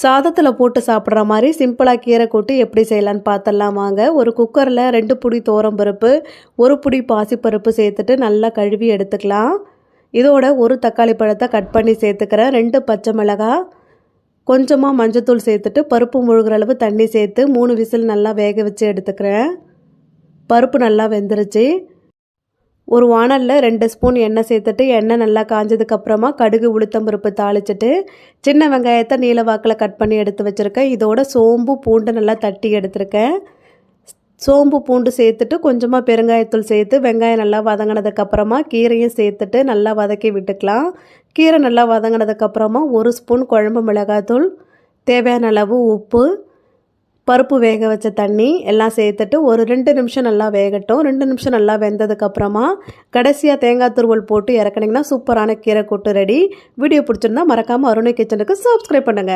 சாதத்தில் போட்டு சாப்பிட்ற மாதிரி சிம்பிளாக கீரை கூட்டு எப்படி செய்யலான்னு பார்த்துடலாம் வாங்க. ஒரு குக்கரில் 2 புடி துவரம்பருப்பு, 1 புடி பாசிப்பருப்பு சேர்த்துட்டு நல்லா கழுவி எடுத்துக்கலாம். இதோட ஒரு தக்காளி பழத்தை கட் பண்ணி சேர்த்துக்கிறேன். 2 பச்சை மிளகாய், கொஞ்சமாக மஞ்சத்தூள் சேர்த்துட்டு பருப்பு முழுகிற அளவு தண்ணி சேர்த்து 3 விசில் நல்லா வேக வச்சு எடுத்துக்கிறேன். பருப்பு நல்லா வெந்துருச்சு. ஒரு வாணலில் 2 ஸ்பூன் எண்ணெய் சேர்த்துட்டு எண்ணெய் நல்லா காஞ்சதுக்கப்புறமா கடுகு உளுத்தம்பருப்பு தாளிச்சிட்டு சின்ன வெங்காயத்தை நீல வாக்கில் கட் பண்ணி எடுத்து வச்சுருக்கேன். இதோட சோம்பு பூண்டு நல்லா தட்டி எடுத்துருக்கேன். சோம்பு பூண்டு சேர்த்துட்டு கொஞ்சமாக பெருங்காயத்தூள் சேர்த்து வெங்காயம் நல்லா வதங்கினதுக்கப்புறமா கீரையும் சேர்த்துட்டு நல்லா வதக்கி விட்டுக்கலாம். கீரை நல்லா வதங்கினதுக்கப்புறமா 1 ஸ்பூன் குழம்பு மிளகாய்த்தூள், தேவையான அளவு உப்பு, பருப்பு வேக வச்ச தண்ணி எல்லாம் சேர்த்துட்டு ஒரு 2 நிமிஷம் நல்லா வேகட்டும். 2 நிமிஷம் நல்லா வெந்ததுக்கப்புறமா கடைசியாக தேங்காய் துருவல் போட்டு இறக்குனிங்கன்னா சூப்பரான கீரை கூட்டு ரெடி. வீடியோ பிடிச்சிருந்தா மறக்காமல் அருணை கிச்சனுக்கு சப்ஸ்கிரைப் பண்ணுங்கள்.